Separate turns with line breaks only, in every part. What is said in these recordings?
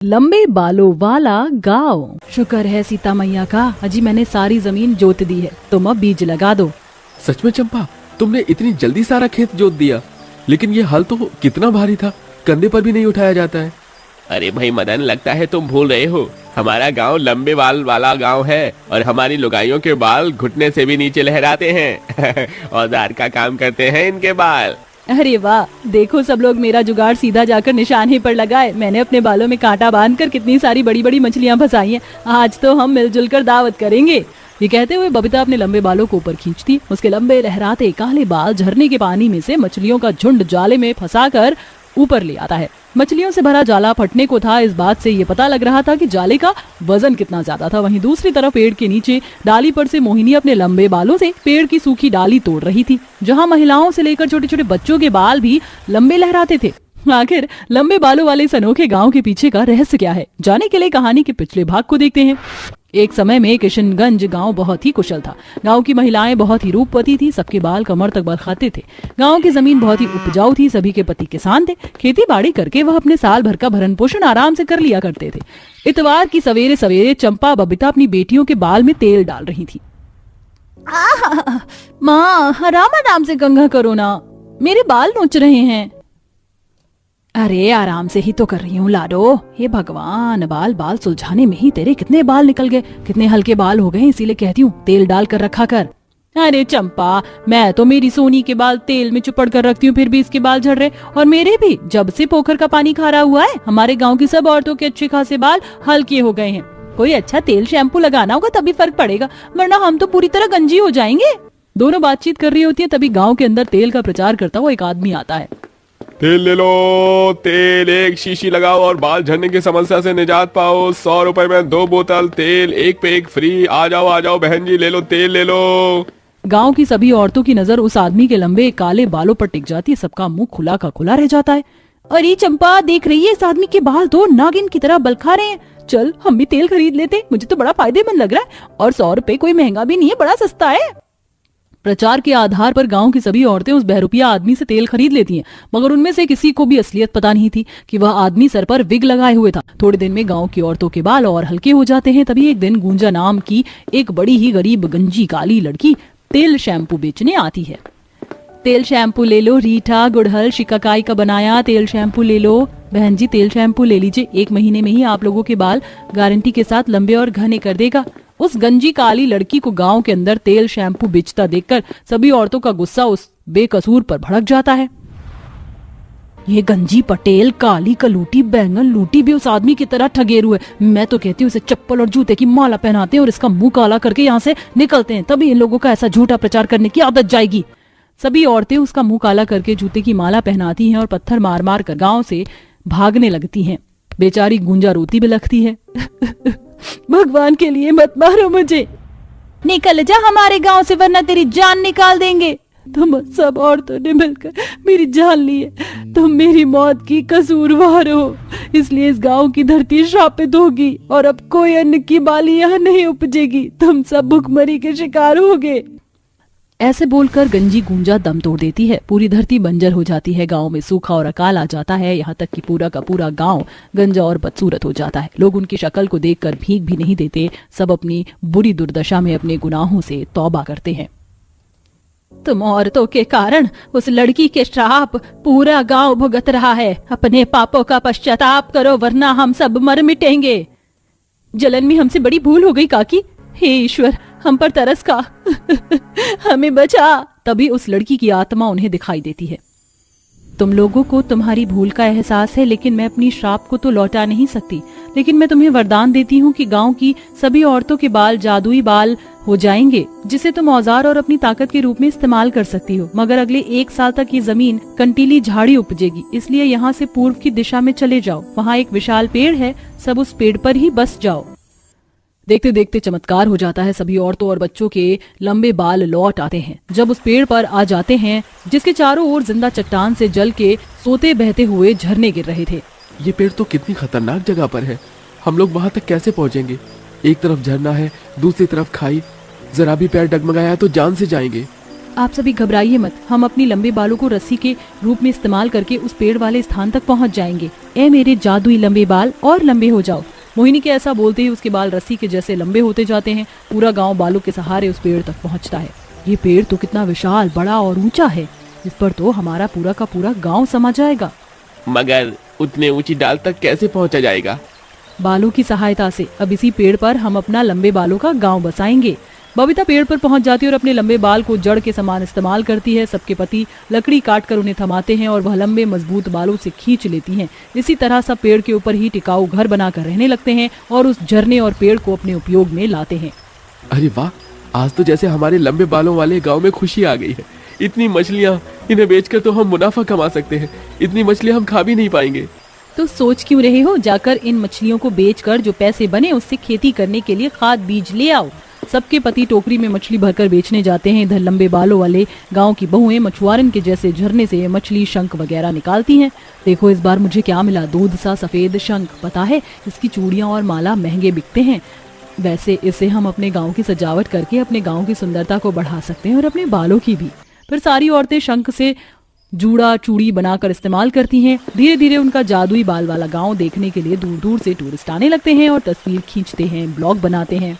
लंबे बालों वाला गांव। शुक्र है सीता मैया का, अजी मैंने सारी जमीन जोत दी है, तुम अब बीज लगा दो।
सच में चंपा, तुमने इतनी जल्दी सारा खेत जोत दिया? लेकिन ये हल तो कितना भारी था, कंधे पर भी नहीं उठाया जाता है।
अरे भाई मदन, लगता है तुम भूल रहे हो, हमारा गांव लंबे बाल वाला गांव है और हमारी लुगाइयों के बाल घुटने से भी नीचे लहराते हैं। औजार का काम करते हैं इनके बाल।
अरे वाह, देखो सब लोग मेरा जुगाड़ सीधा जाकर निशाने पर लगाए। मैंने अपने बालों में कांटा बांधकर कितनी सारी बड़ी बड़ी मछलियां फंसाई हैं। आज तो हम मिलजुल कर दावत करेंगे। ये कहते हुए बबीता अपने लंबे बालों को ऊपर खींचती। उसके लंबे लहराते काले बाल झरने के पानी में से मछलियों का झुंड जाले में फंसाकर ऊपर ले आता है। मछलियों से भरा जाला फटने को था, इस बात से ये पता लग रहा था कि जाले का वजन कितना ज्यादा था। वहीं दूसरी तरफ पेड़ के नीचे डाली पर से मोहिनी अपने लंबे बालों से पेड़ की सूखी डाली तोड़ रही थी, जहां महिलाओं से लेकर छोटे छोटे बच्चों के बाल भी लंबे लहराते थे। आखिर लंबे बालों वाले इस अनोखे गांव के पीछे का रहस्य क्या है, जाने के लिए कहानी के पिछले भाग को देखते हैं। एक समय में किशनगंज गांव बहुत ही कुशल था। गांव की महिलाएं बहुत ही रूपवती थी, सबके बाल कमर तक बरखाते थे। गांव की जमीन बहुत ही उपजाऊ थी, सभी के पति किसान थे। खेती बाड़ी करके वह अपने साल भर का भरण पोषण आराम से कर लिया करते थे। इतवार की सवेरे सवेरे चंपा बबीता अपनी बेटियों के बाल में तेल डाल रही थी। माँ, आराम आराम से कंघा करो ना, मेरे बाल नोच रहे हैं। अरे आराम से ही तो कर रही हूँ लाडो। हे भगवान, बाल सुलझाने में ही तेरे कितने बाल निकल गए, कितने हल्के बाल हो गए, इसीलिए कहती हूँ तेल डाल कर रखा कर। अरे चंपा, मैं तो मेरी सोनी के बाल तेल में चुपड़ कर रखती हूँ, फिर भी इसके बाल झड़ रहे। और मेरे भी, जब से पोखर का पानी खारा हुआ है, हमारे गाँव की सब औरतों के अच्छे खासे बाल हल्के हो गए हैं। कोई अच्छा तेल शैम्पू लगाना होगा तभी फर्क पड़ेगा, वरना हम तो पूरी तरह गंजी हो जाएंगे। दोनों बातचीत कर रही होती है, तभी गाँव के अंदर तेल का प्रचार करता हुआ एक आदमी आता है।
तेल ले लो, तेल एक शीशी लगाओ और बाल झड़ने की समस्या से निजात पाओ। 100 रुपए में 2 बोतल तेल, एक पे एक फ्री। आ जाओ बहन जी, ले लो तेल ले लो।
गांव की सभी औरतों की नजर उस आदमी के लंबे काले बालों पर टिक जाती है। सबका मुंह खुला का खुला रह जाता है। अरे चंपा, देख रही है, इस आदमी के बाल तो नागिन की तरह बलखा रहे हैं। चल हम भी तेल खरीद लेते, मुझे तो बड़ा फायदेमंद लग रहा है। और 100 रुपए कोई महंगा भी नहीं है, बड़ा सस्ता है। प्रचार के आधार पर गांव की सभी औरतें उस बहरूपिया आदमी से तेल खरीद लेती हैं, मगर उनमें से किसी को भी असलियत पता नहीं थी कि वह आदमी सर पर विग लगाए हुए था। थोड़े दिन में गांव की औरतों के बाल और हल्के हो जाते हैं। तभी एक दिन गुंजा नाम की एक बड़ी ही गरीब गंजी काली लड़की तेल शैम्पू बेचने आती है। तेल शैम्पू ले लो रीठा, गुड़हल, शिकाकाई का बनाया तेल शैम्पू ले लो। बहन जी, तेल शैम्पू ले लीजिए, 1 महीने में ही आप लोगों के बाल गारंटी के साथ लंबे और घने कर देगा। उस गंजी काली लड़की को गांव के अंदर तेल शैम्पू बेचता देखकर सभी औरतों का गुस्सा उस बेकसूर पर भड़क जाता है। ये गंजी पटेल काली कलूटी बैंगन लूटी भी उस आदमी की तरह ठगेरू है। मैं तो कहती हूँ इसे चप्पल और जूते की माला पहनाते हैं और इसका मुंह काला करके यहाँ से निकलते हैं, तभी इन लोगों का ऐसा झूठा प्रचार करने की आदत जाएगी। सभी औरतें उसका मुंह काला करके जूते की माला पहनाती हैं और पत्थर मार मार कर गाँव से भागने लगती हैं। बेचारी गुंजा रोती भी लगती है। भगवान के लिए मत मारो मुझे, निकल जा हमारे गांव से, वरना तेरी जान निकाल देंगे। तुम सब औरतों ने मिलकर मेरी जान ली है, तुम मेरी मौत की कसूरवार हो, इसलिए इस गांव की धरती श्रापित होगी और अब कोई अन्न की बाली यहाँ नहीं उपजेगी। तुम सब भुखमरी के शिकार होगे। ऐसे बोलकर गंजी गुंजा दम तोड़ देती है। पूरी धरती बंजर हो जाती है, गांव में सूखा और अकाल आ जाता है। यहाँ तक कि पूरा का पूरा गांव गंजा और बदसूरत हो जाता है। लोग उनकी शक्ल को देखकर भीख भी नहीं देते। सब अपनी बुरी दुर्दशा में अपने गुनाहों से तौबा करते हैं। तुम औरतों के कारण उस लड़की के श्राप पूरा गांव भुगत रहा है। अपने पापों का पश्चाताप करो, वरना हम सब मर मिटेंगे। जलन में हमसे बड़ी भूल हो गई काकी, हे ईश्वर हम पर तरस खा, हमें बचा। तभी उस लड़की की आत्मा उन्हें दिखाई देती है। तुम लोगों को तुम्हारी भूल का एहसास है, लेकिन मैं अपनी श्राप को तो लौटा नहीं सकती। लेकिन मैं तुम्हें वरदान देती हूँ कि गांव की सभी औरतों के बाल जादुई बाल हो जाएंगे, जिसे तुम औजार और अपनी ताकत के रूप में इस्तेमाल कर सकती हो। मगर अगले 1 साल तक ये जमीन कंटीली झाड़ी उपजेगी, इसलिए यहाँ से पूर्व की दिशा में चले जाओ। वहाँ एक विशाल पेड़ है, सब उस पेड़ पर ही बस जाओ। देखते देखते चमत्कार हो जाता है। सभी औरतों और बच्चों के लंबे बाल लौट आते हैं। जब उस पेड़ पर आ जाते हैं जिसके चारों ओर जिंदा चट्टान से जल के सोते बहते हुए झरने गिर रहे थे।
ये पेड़ तो कितनी खतरनाक जगह पर है, हम लोग वहां तक कैसे पहुंचेंगे? एक तरफ झरना है, दूसरी तरफ खाई, जरा भी पैर डगमगाया तो जान से जाएंगे।
आप सभी घबराइए मत, हम अपनी लंबे बालों को रस्सी के रूप में इस्तेमाल करके उस पेड़ वाले स्थान तक पहुंच जाएंगे। ए मेरे जादुई लंबे बाल, और लंबे हो जाओ। मोहिनी के ऐसा बोलते ही उसके बाल रस्सी के जैसे लंबे होते जाते हैं। पूरा गांव बालों के सहारे उस पेड़ तक पहुंचता है। ये पेड़ तो कितना विशाल, बड़ा और ऊंचा है, इस पर तो हमारा पूरा का पूरा गांव समा जाएगा।
मगर उतने ऊंची डाल तक कैसे पहुंचा जाएगा?
बालों की सहायता से। अब इसी पेड़ पर हम अपना लंबे बालों का गांव बसाएंगे। बबीता पेड़ पर पहुंच जाती है और अपने लंबे बाल को जड़ के समान इस्तेमाल करती है। सबके पति लकड़ी काटकर उन्हें थमाते हैं और वह लंबे मजबूत बालों से खींच लेती हैं। इसी तरह सब पेड़ के ऊपर ही टिकाऊ घर बनाकर रहने लगते हैं और उस झरने और पेड़ को अपने उपयोग में लाते हैं।
अरे वाह, आज तो जैसे हमारे लंबे बालों वाले गांव में खुशी आ गई है। इतनी मछलियां, इन्हें बेचकर तो हम मुनाफा कमा सकते हैं। इतनी मछलियां हम खा भी नहीं पाएंगे।
तो सोच क्यों रहे हो, जाकर इन मछलियों को बेचकर जो पैसे बने उससे खेती करने के लिए खाद बीज ले आओ। सबके पति टोकरी में मछली भरकर बेचने जाते हैं। इधर लंबे बालों वाले गांव की बहुएं मछुआरन के जैसे झरने से मछली, शंख वगैरह निकालती हैं। देखो इस बार मुझे क्या मिला, दूध सा सफेद शंख। पता है इसकी चूड़ियां और माला महंगे बिकते हैं। वैसे इससे हम अपने गांव की सजावट करके अपने गांव की सुंदरता को बढ़ा सकते हैं और अपने बालों की भी। फिर सारी औरतें शंख से जूड़ा चूड़ी बनाकर इस्तेमाल करती हैं। धीरे धीरे उनका जादुई बाल वाला गांव देखने के लिए दूर दूर से टूरिस्ट आने लगते हैं और तस्वीर खींचते हैं, ब्लॉग बनाते हैं।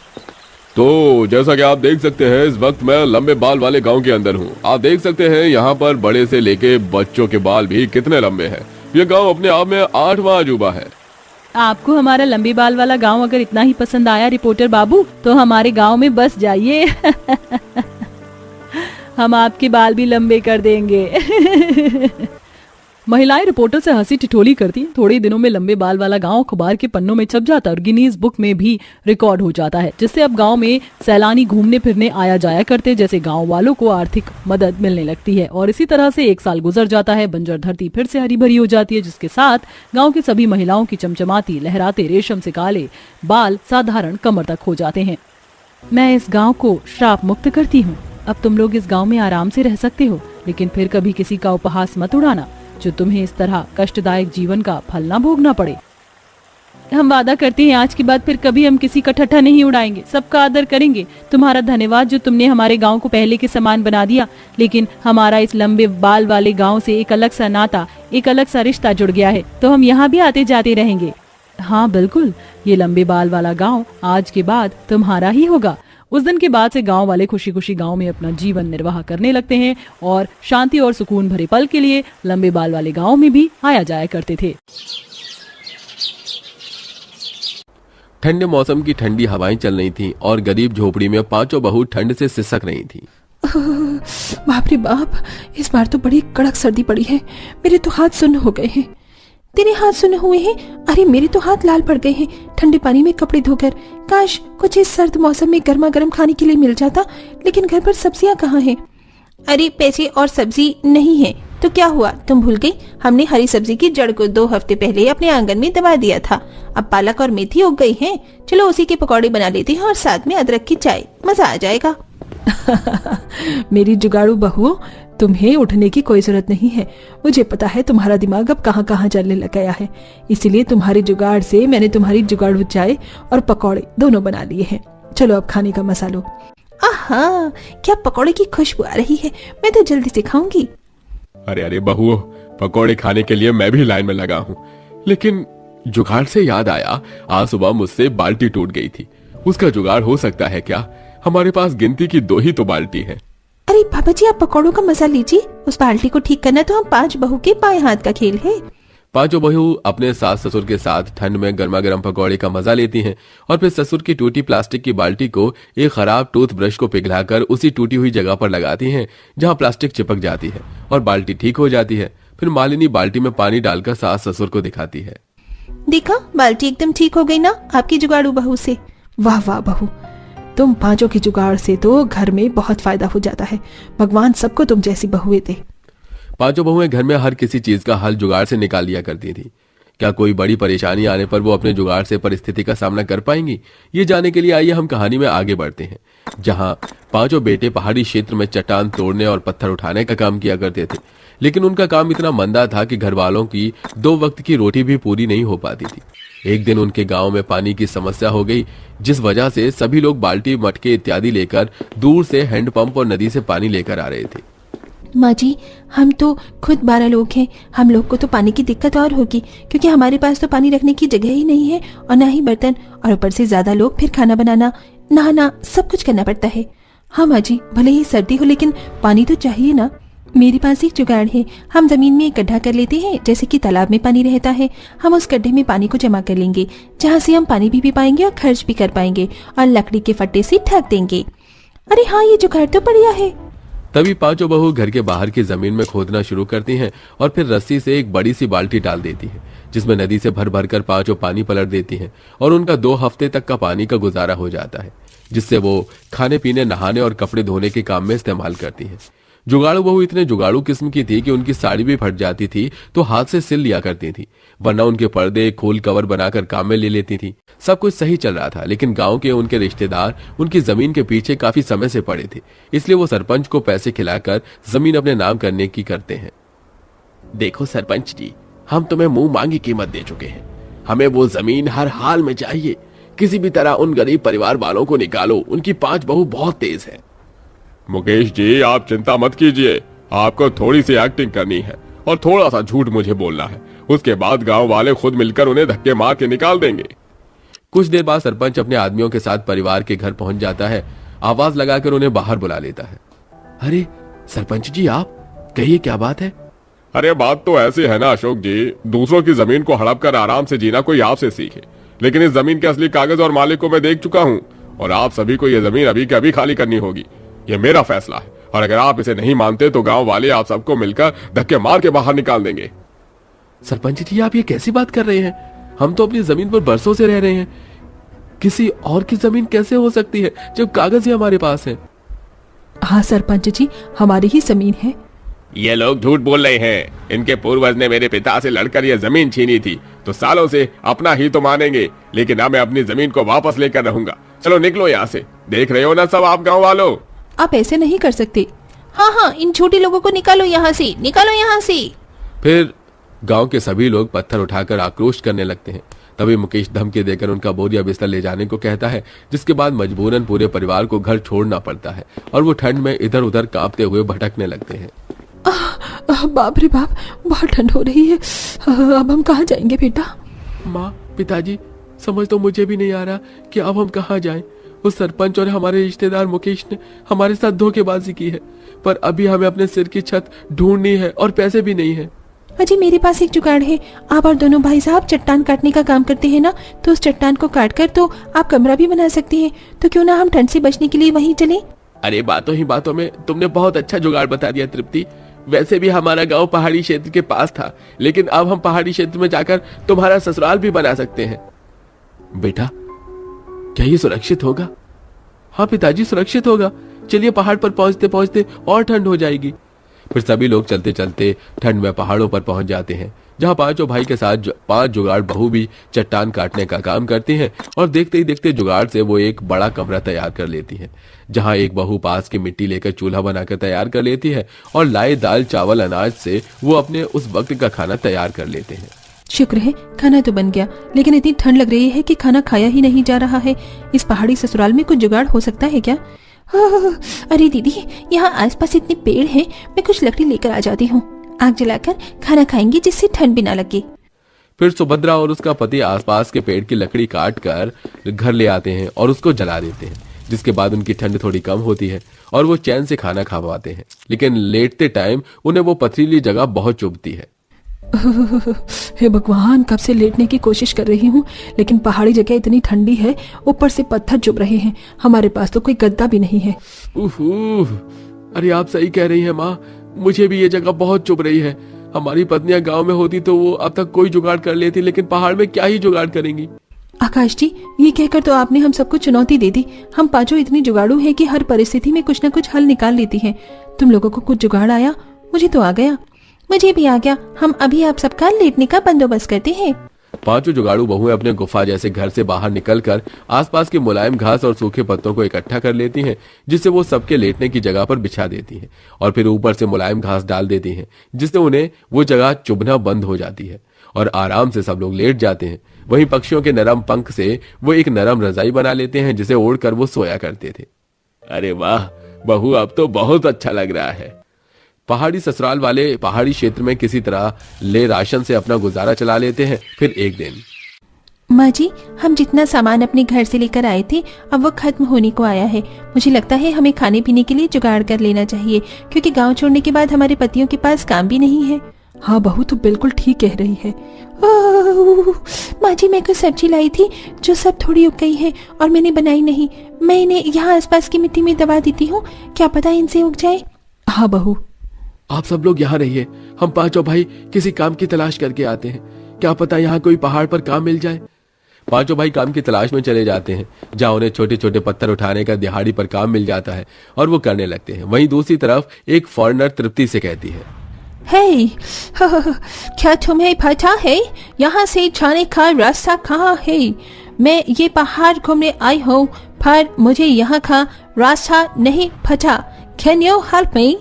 तो जैसा कि आप देख सकते हैं, इस वक्त मैं लंबे बाल वाले गांव के अंदर हूं। आप देख सकते हैं यहाँ पर बड़े से लेके बच्चों के बाल भी कितने लंबे हैं। ये गांव अपने आप में 8वां अजूबा है।
आपको हमारा लंबे बाल वाला गांव अगर इतना ही पसंद आया रिपोर्टर बाबू, तो हमारे गांव में बस जाइए। हम आपके बाल भी लंबे कर देंगे। महिलाएं रिपोर्टर से हंसी ठिठोली करती। थोड़े ही दिनों में लंबे बाल वाला गांव अखबार के पन्नों में छप जाता है और गिनीज बुक में भी रिकॉर्ड हो जाता है, जिससे अब गांव में सैलानी घूमने फिरने आया जाया करते, जैसे गांव वालों को आर्थिक मदद मिलने लगती है। और इसी तरह से 1 साल गुजर जाता है। बंजर धरती फिर से हरी भरी हो जाती है, जिसके साथ गाँव की सभी महिलाओं की चमचमाती लहराते रेशम से काले बाल साधारण कमर तक हो जाते हैं। मैं इस गाँव को श्राप मुक्त करती हूँ। अब तुम लोग इस गाँव में आराम से रह सकते हो, लेकिन फिर कभी किसी का उपहास मत उड़ाना, जो तुम्हें इस तरह कष्टदायक जीवन का फल ना भोगना पड़े। हम वादा करते हैं आज के बाद फिर कभी हम किसी का ठट्ठा नहीं उड़ाएंगे, सबका आदर करेंगे। तुम्हारा धन्यवाद जो तुमने हमारे गांव को पहले के समान बना दिया, लेकिन हमारा इस लंबे बाल वाले गांव से एक अलग सा नाता, एक अलग सा रिश्ता जुड़ गया है, तो हम यहाँ भी आते जाते रहेंगे। हाँ बिल्कुल, ये लंबे बाल वाला गाँव आज के बाद तुम्हारा ही होगा। उस दिन के बाद से गांव वाले खुशी खुशी गांव में अपना जीवन निर्वाह करने लगते हैं और शांति और सुकून भरे पल के लिए लंबे बाल वाले गांव में भी आया जाया करते थे।
ठंडे मौसम की ठंडी हवाएं चल रही थीं और गरीब झोपड़ी में 5 बहू ठंड से सिसक रही थीं।
बाप रे बाप, इस बार तो बड़ी कड़क सर्दी पड़ी है। मेरे तो हाथ सुन्न हो गए हैं। तेरे हाथ सुन्न हुए हैं? अरे मेरे तो हाथ लाल पड़ गए हैं ठंडे पानी में कपड़े धोकर। काश कुछ इस सर्द मौसम में गर्मा गर्म खाने के लिए मिल जाता, लेकिन घर पर सब्जियां कहाँ हैं? अरे पैसे और सब्जी नहीं है तो क्या हुआ, तुम भूल गई? हमने हरी सब्जी की जड़ को 2 हफ्ते पहले अपने आंगन में दबा दिया था। अब पालक और मेथी उग गई हैं। चलो उसी के पकौड़े बना लेते हैं और साथ में अदरक की चाय, मजा आ जाएगा। मेरी जुगाड़ू बहुओं, तुम्हें उठने की कोई जरूरत नहीं है। मुझे पता है तुम्हारा दिमाग अब कहाँ कहाँ चलने लग गया है, इसीलिए तुम्हारी जुगाड़ से मैंने तुम्हारी जुगाड़ू चाय और पकौड़े दोनों बना लिए हैं। चलो अब खाने का मसा लो। आहा, क्या पकौड़े की खुशबू आ रही है, मैं तो जल्दी से खाऊंगी।
अरे अरे बहुओं, पकौड़े खाने के लिए मैं भी लाइन में लगा हूँ। लेकिन जुगाड़ से याद आया, आज सुबह मुझसे बाल्टी टूट गई थी। उसका जुगाड़ हो सकता है क्या? हमारे पास गिनती की 2 ही तो बाल्टी है।
अरे बाबा जी, आप पकौड़ों का मजा लीजिए। उस बाल्टी को ठीक करना तो हम 5 बहू के बाएं हाथ का खेल है।
5 बहू अपने सास ससुर के साथ ठंड में गर्मा गर्म पकौड़े का मजा लेती हैं और फिर ससुर की टूटी प्लास्टिक की बाल्टी को एक खराब टूथब्रश को पिघलाकर उसी टूटी हुई जगह पर लगाती हैं जहां प्लास्टिक चिपक जाती है और बाल्टी ठीक हो जाती है। फिर मालिनी बाल्टी में पानी डालकर सास ससुर को दिखाती है।
देखा, बाल्टी एकदम ठीक हो गई ना आपकी जुगाड़ू बहू से। वाह वाह बहू, तुम 5 की जुगाड़ से तो घर में बहुत फायदा हो जाता है। भगवान सबको तुम जैसी बहुएं दे।
5 बहुएं घर में हर किसी चीज का हल जुगाड़ से निकाल लिया करती थी। क्या कोई बड़ी परेशानी आने पर वो अपने जुगाड़ से परिस्थिति का सामना कर पाएंगी? ये जानने के लिए आइए हम कहानी में आगे बढ़ते हैं, जहां 5 बेटे पहाड़ी क्षेत्र में चट्टान तोड़ने और पत्थर उठाने का काम किया करते थे। लेकिन उनका काम इतना मंदा था कि घर वालों की 2 वक्त की रोटी भी पूरी नहीं हो पाती थी। एक दिन उनके गांव में पानी की समस्या हो गई, जिस वजह से सभी लोग बाल्टी, मटके इत्यादि लेकर दूर से हैंडपंप और नदी से पानी लेकर आ रहे थे।
माँ जी, हम तो खुद 12 लोग हैं। हम लोग को तो पानी की दिक्कत और होगी, क्योंकि हमारे पास तो पानी रखने की जगह ही नहीं है और ना ही बर्तन, और ऊपर से ज्यादा लोग, फिर खाना बनाना, नहाना, सब कुछ करना पड़ता है। हाँ माँ जी, भले ही सर्दी हो लेकिन पानी तो चाहिए ना। मेरे पास एक जुगाड़ है। हम जमीन में एक गड्ढा कर लेते हैं, जैसे कि तालाब में पानी रहता है। हम उस गड्ढे में पानी को जमा कर लेंगे, जहाँ से हम पानी भी पी पाएंगे और खर्च भी कर पाएंगे, और लकड़ी के फट्टे से ढक देंगे। अरे हाँ, ये जुगाड़ तो बढ़िया है।
तभी पांचों बहू घर के बाहर की जमीन में खोदना शुरू करती हैं और फिर रस्सी से एक बड़ी सी बाल्टी डाल देती हैं, जिसमें नदी से भर भर कर पांचों पानी पलट देती हैं, और उनका 2 हफ्ते तक का पानी का गुजारा हो जाता है, जिससे वो खाने पीने, नहाने और कपड़े धोने के काम में इस्तेमाल करती हैं। जुगाड़ू बहू इतने जुगाड़ू किस्म की थी कि उनकी साड़ी भी फट जाती थी तो हाथ से सिल लिया करती थी, वरना उनके पर्दे खोल कवर बनाकर काम में ले लेती थी। सब कुछ सही चल रहा था, लेकिन गांव के उनके रिश्तेदार उनकी जमीन के पीछे काफी समय से पड़े थे, इसलिए वो सरपंच को पैसे खिलाकर जमीन अपने नाम करने की करते हैं।
देखो सरपंच जी, हम तुम्हें मुंह मांगी कीमत दे चुके हैं। हमें वो जमीन हर हाल में चाहिए। किसी भी तरह उन गरीब परिवार वालों को निकालो, उनकी 5 बहू बहुत तेज है। मुकेश जी, आप चिंता मत कीजिए। आपको थोड़ी सी एक्टिंग करनी है और थोड़ा सा झूठ मुझे बोलना है। उसके बाद गांव वाले खुद मिलकर उन्हें धक्के मार के निकाल देंगे।
कुछ देर बाद सरपंच अपने आदमियों के साथ परिवार के घर पहुंच जाता है। आवाज लगाकर उन्हें बाहर बुला लेता है।
अरे सरपंच जी, आप कहिए, क्या बात है?
अरे बात तो ऐसी है ना अशोक जी, दूसरों की जमीन को हड़प कर आराम से जीना कोई आपसे सीखे, लेकिन इस जमीन के असली कागज और मालिक को मैं देख चुका हूँ, और आप सभी को यह जमीन अभी के अभी खाली करनी होगी। ये मेरा फैसला है, और अगर आप इसे नहीं मानते तो गांव वाले आप सबको मिलकर धक्के मार के बाहर निकाल देंगे।
सरपंच जी, आप ये कैसी बात कर रहे हैं? हम तो अपनी जमीन पर बरसों से रह रहे हैं। किसी और की जमीन कैसे हो सकती है जब कागज ही हमारे पास है?
हाँ सरपंच जी, हमारी ही जमीन है।
ये लोग झूठ बोल रहे हैं। इनके पूर्वज ने मेरे पिता से लड़कर यह जमीन छीनी थी, तो सालों से अपना ही तो मानेंगे, लेकिन अब मैं अपनी जमीन को वापस लेकर रहूंगा। चलो निकलो यहाँ से। देख रहे हो ना सब आप गाँव वालों।
आप ऐसे नहीं कर सकते। हाँ हाँ, इन छोटे लोगों को निकालो यहाँ से, निकालो यहाँ से।
फिर गांव के सभी लोग पत्थर उठाकर आक्रोश करने लगते हैं। तभी मुकेश धमकी देकर उनका बोरिया बिस्तर ले जाने को कहता है, जिसके बाद मजबूरन पूरे परिवार को घर छोड़ना पड़ता है और वो ठंड में इधर उधर कांपते हुए भटकने लगते हैं।
बाप रे बाप, बहुत ठंड हो रही है। अब हम कहाँ जाएंगे बेटा?
माँ, पिताजी, समझ तो मुझे भी नहीं आ रहा कि अब हम कहाँ जाएं। उस सरपंच और हमारे रिश्तेदार मुकेश ने हमारे साथ धोखेबाजी की है, पर अभी हमें अपने सिर की छत ढूंढनी है और पैसे भी नहीं है।
अजी, मेरे पास एक जुगाड़ है। आप और दोनों भाई साहब चट्टान काटने का काम करते हैं ना, तो उस चट्टान को काटकर तो आप कमरा भी बना सकते हैं। तो क्यों ना हम ठंड से बचने के लिए वहीं चलें?
अरे बातों ही बातों में तुमने बहुत अच्छा जुगाड़ बता दिया तृप्ति। वैसे भी हमारा गांव पहाड़ी क्षेत्र के पास था, लेकिन अब हम पहाड़ी क्षेत्र में जाकर तुम्हारा ससुराल भी बना सकते हैं। बेटा, क्या ये सुरक्षित होगा? हाँ पिताजी, सुरक्षित होगा। चलिए, पहाड़ पर पहुंचते पहुंचते और ठंड हो जाएगी। फिर सभी लोग चलते चलते ठंड में पहाड़ों पर पहुंच जाते हैं, जहां पांचों भाई के साथ 5 जुगाड़ बहू भी चट्टान काटने का काम करती हैं, और देखते ही देखते जुगाड़ से वो एक बड़ा कमरा तैयार कर लेती है, जहां एक बहू पास की मिट्टी लेकर चूल्हा बनाकर तैयार कर लेती है, और लाए दाल चावल अनाज से वो अपने उस वक्त का खाना तैयार कर लेते हैं।
शुक्र है खाना तो बन गया, लेकिन इतनी ठंड लग रही है कि खाना खाया ही नहीं जा रहा है। इस पहाड़ी ससुराल में कुछ जुगाड़ हो सकता है क्या? अरे दीदी, यहाँ आसपास इतने पेड़ हैं, मैं कुछ लकड़ी लेकर आ जाती हूँ। आग जलाकर खाना खाएंगे, जिससे ठंड भी ना लगे।
फिर सुभद्रा और उसका पति आसपास के पेड़ की लकड़ी काट कर घर ले आते हैं और उसको जला देते हैं, जिसके बाद उनकी ठंड थोड़ी कम होती है और वो चैन से खाना खा पाते हैं। लेकिन लेटते टाइम उन्हें वो पथरीली जगह बहुत चुभती है।
हे भगवान, कब से लेटने की कोशिश कर रही हूँ, लेकिन पहाड़ी जगह इतनी ठंडी है, ऊपर से पत्थर चुभ रहे हैं। हमारे पास तो कोई गद्दा भी नहीं है।
अरे आप सही कह रही हैं माँ, मुझे भी ये जगह बहुत चुभ रही है। हमारी पत्नियां गांव में होती तो वो अब तक कोई जुगाड़ कर लेती, लेकिन पहाड़ में क्या ही जुगाड़ करेंगी।
आकाश जी, ये कहकर तो आपने हम सबको चुनौती दे दी। हम पांचों इतनी जुगाड़ू हैं कि हर परिस्थिति में कुछ न कुछ हल निकाल लेती हैं। तुम लोगों को कुछ जुगाड़ आया, मुझे तो आ गया। मुझे भी आ गया। हम अभी आप सबका लेटने का बंदोबस्त करते हैं।
पांचों जुगाड़ू बहुएं अपने गुफा जैसे घर से बाहर निकलकर आसपास के मुलायम घास और सूखे पत्तों को इकट्ठा कर लेती हैं, जिससे वो सबके लेटने की जगह पर बिछा देती हैं, और फिर ऊपर से मुलायम घास डाल देती हैं, जिससे उन्हें वो जगह चुभना बंद हो जाती है और आराम से सब लोग लेट जाते हैं। वहीं पक्षियों के नरम पंख से वो एक नरम रजाई बना लेते हैं जिसे ओढ़कर वो सोया करते थे।
अरे वाह बहू, अब तो बहुत अच्छा लग रहा है।
पहाड़ी ससुराल वाले पहाड़ी क्षेत्र में किसी तरह ले राशन से अपना गुजारा चला लेते हैं। फिर एक दिन
माँ जी, हम जितना सामान अपने घर से लेकर आए थे अब वो खत्म होने को आया है। मुझे लगता है हमें खाने पीने के लिए जुगाड़ कर लेना चाहिए, क्योंकि गांव छोड़ने के बाद हमारे पतियों के पास काम भी नहीं है।
हाँ बहू, तो बिल्कुल ठीक कह रही है।
माँ जी, मैं कुछ सब्जी लाई थी जो सब थोड़ी उग गई है और मैंने बनाई नहीं। मैं इन्हें यहाँ आसपास की मिट्टी में दबा देती हूँ, क्या पता इनसे उग जाए।
हाँ बहू,
आप सब लोग यहाँ रहिए, हम पांचों भाई किसी काम की तलाश करके आते हैं। क्या पता यहाँ कोई पहाड़ पर काम मिल जाए। पांचों भाई काम की तलाश में चले जाते हैं, जहाँ उन्हें छोटे छोटे पत्थर उठाने का दिहाड़ी पर काम मिल जाता है और वो करने लगते हैं। वहीं दूसरी तरफ एक फॉरेनर तृप्ति से कहती है,
हे, क्या तुम्हें पता है यहाँ से जाने का रास्ता कहाँ है? मैं ये पहाड़ घूमने आई हूँ पर मुझे यहाँ का रास्ता नहीं पता। Can you help me?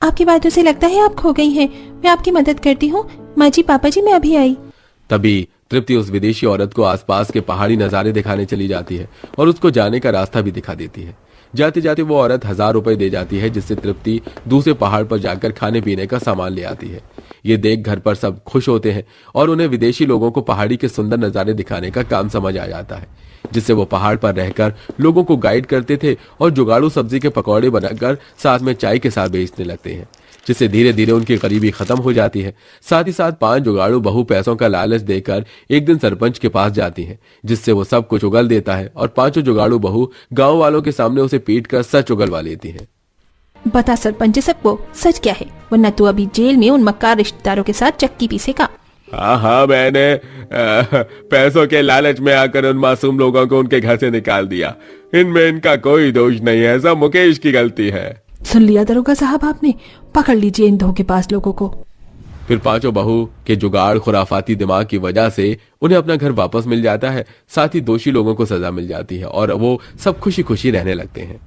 आपकी बातों से लगता है आप खो गई हैं। मैं आपकी मदद करती हूँ। माँ जी, पापा जी, मैं अभी आई।
तभी तृप्ति उस विदेशी औरत को आसपास के पहाड़ी नजारे दिखाने चली जाती है और उसको जाने का रास्ता भी दिखा देती है। जाते जाते वो औरत 1000 रुपए दे जाती है, जिससे तृप्ति दूसरे पहाड़ पर जाकर खाने पीने का सामान ले आती है। ये देख घर पर सब खुश होते हैं और उन्हें विदेशी लोगों को पहाड़ी के सुंदर नजारे दिखाने का काम समझ आ जाता है, जिससे वो पहाड़ पर रहकर लोगों को गाइड करते थे और जुगाड़ू सब्जी के पकौड़े बनाकर साथ में चाय के साथ बेचने लगते हैं, जिससे धीरे धीरे उनकी गरीबी खत्म हो जाती है। साथ ही साथ 5 जुगाड़ू बहू पैसों का लालच देकर एक दिन सरपंच के पास जाती हैं, जिससे वो सब कुछ उगल देता है और 5 जुगाड़ू बहू गांव वालों के सामने उसे पीट कर सच उगलवा लेती हैं।
बता सरपंच सबको सच क्या है, वरना तू अभी जेल में उन मक्कार रिश्तेदारों के साथ चक्की पीसेगा।
हाँ, मैंने पैसों के लालच में आकर उन मासूम लोगों को उनके घर से निकाल दिया। इनमें इनका कोई दोष नहीं है, सब मुकेश की गलती है।
सुन लिया दरोगा साहब आपने, पकड़ लीजिए इन धोखेबाज लोगों को।
फिर 5 बहू के जुगाड़ खुराफाती दिमाग की वजह से उन्हें अपना घर वापस मिल जाता है। साथ ही दोषी लोगों को सजा मिल जाती है और वो सब खुशी खुशी रहने लगते हैं।